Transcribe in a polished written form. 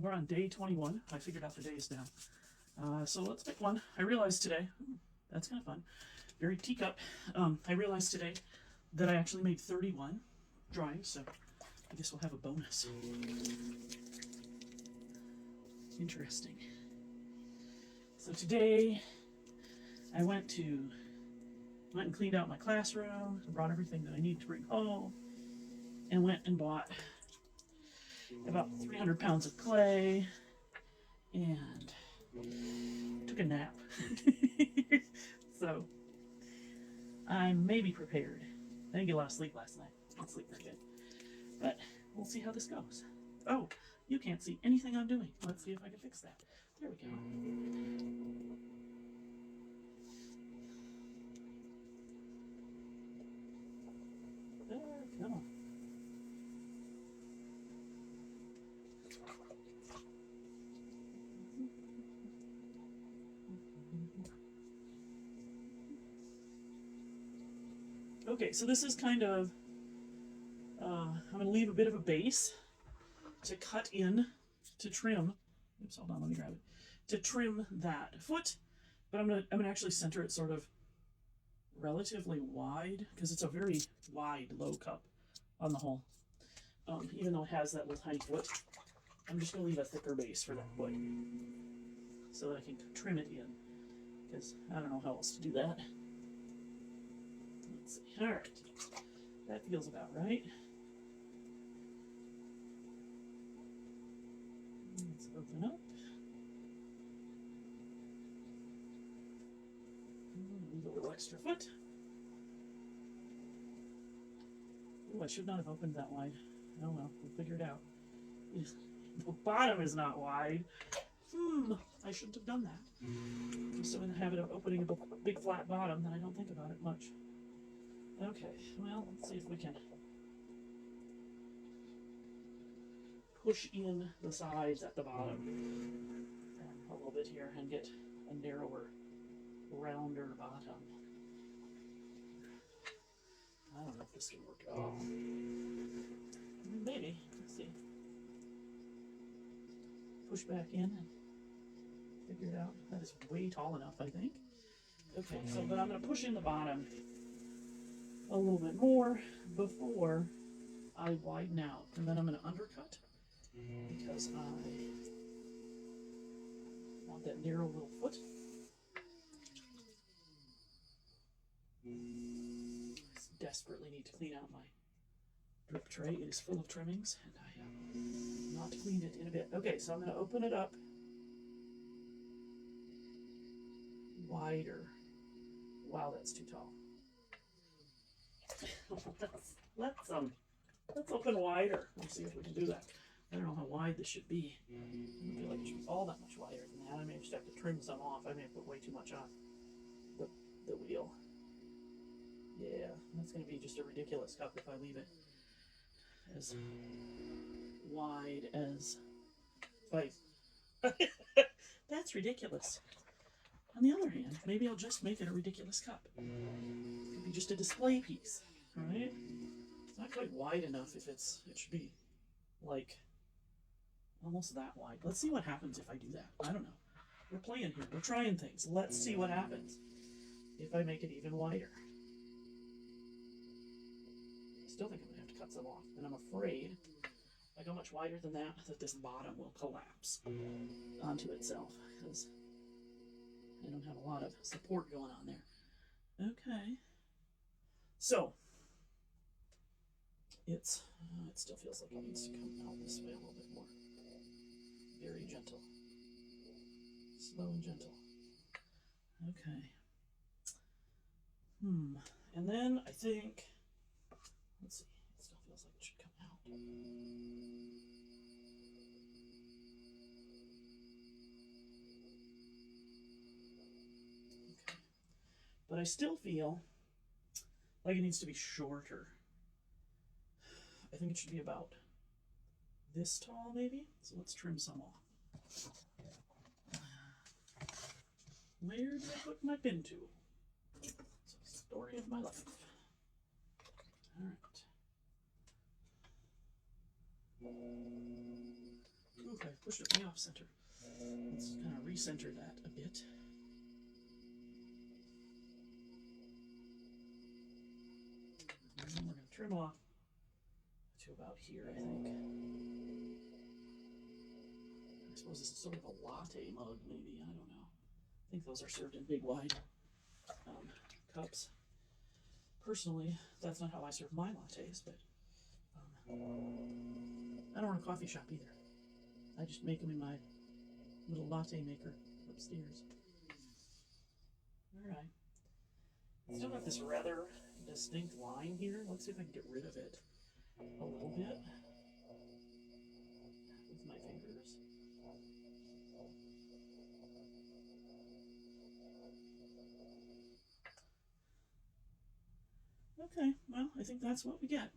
we're on day 21. I figured out the days now. So let's pick one. I realized today, that's kind of fun, very teacup. I realized today that I actually made 31 drawings, so I guess we'll have a bonus. Interesting. So today I went and cleaned out my classroom, brought everything that I need to bring home, and went and bought about 300 pounds of clay and took a nap. So I'm maybe prepared. I didn't get a lot of sleep last night. I didn't sleep very good. But we'll see how this goes. Oh, you can't see anything I'm doing. Let's see if I can fix that. There we go. Come on. Okay, so this is kind of, I'm going to leave a bit of a base to cut in, to trim. Oops, hold on, let me grab it. To trim that foot, but I'm gonna actually center it sort of relatively wide because it's a very wide low cup on the whole. Even though it has that little tiny foot, I'm just gonna leave a thicker base for that foot so that I can trim it in because I don't know how else to do that. Let's see. All right, that feels about right. Let's open up. Leave a little extra foot. Oh, I should not have opened that wide. Oh well, we'll figure it out. The bottom is not wide. I shouldn't have done that. I'm so in the habit of opening a big flat bottom that I don't think about it much. Okay, well, let's see if we can push in the sides at the bottom a little bit here and get a narrower, rounder bottom. I don't know if this can work at all. Maybe. Let's see. Push back in and figure it out. That is way tall enough, I think. Okay, so but I'm going to push in the bottom a little bit more before I widen out. And then I'm going to undercut because I want that narrow little foot. I desperately need to clean out my drip tray. It is full of trimmings, and I have not cleaned it in a bit. Okay, so I'm going to open it up wider. Wow, that's too tall. Let's open wider. Let's see if we can do that. I don't know how wide this should be. I don't feel like it should be all that much wider than that. I may just have to trim some off. I may have put way too much on the wheel. Yeah, that's going to be just a ridiculous cup if I leave it as wide as 5. That's ridiculous. On the other hand, maybe I'll just make it a ridiculous cup. It could be just a display piece, right? It's not quite wide enough if it should be like almost that wide. Let's see what happens if I do that. I don't know. We're playing here. We're trying things. Let's see what happens if I make it even wider. I still think I'm going to have to cut some off, and I'm afraid if I go much wider than that, that this bottom will collapse onto itself because I don't have a lot of support going on there. Okay. So, it still feels like it needs to come out this way a little bit more. Very gentle. Slow and gentle. Okay. And then I think, let's see, it still feels like it should come out. Okay. But I still feel like it needs to be shorter. I think it should be about this tall, maybe. So let's trim some off. Where did I put my bin tool? It's a story of my life. All right. Ooh, I pushed it way off center. Let's kind of recenter that a bit. And then we're going to trim off to about here, I think. I suppose this is sort of a latte mug, maybe. I don't know. I think those are served in big, wide cups. Personally, that's not how I serve my lattes, but I don't run a coffee shop either. I just make them in my little latte maker upstairs. All right. Still got this rather distinct line here. Let's see if I can get rid of it a little bit with my fingers. Okay, well, I think that's what we get.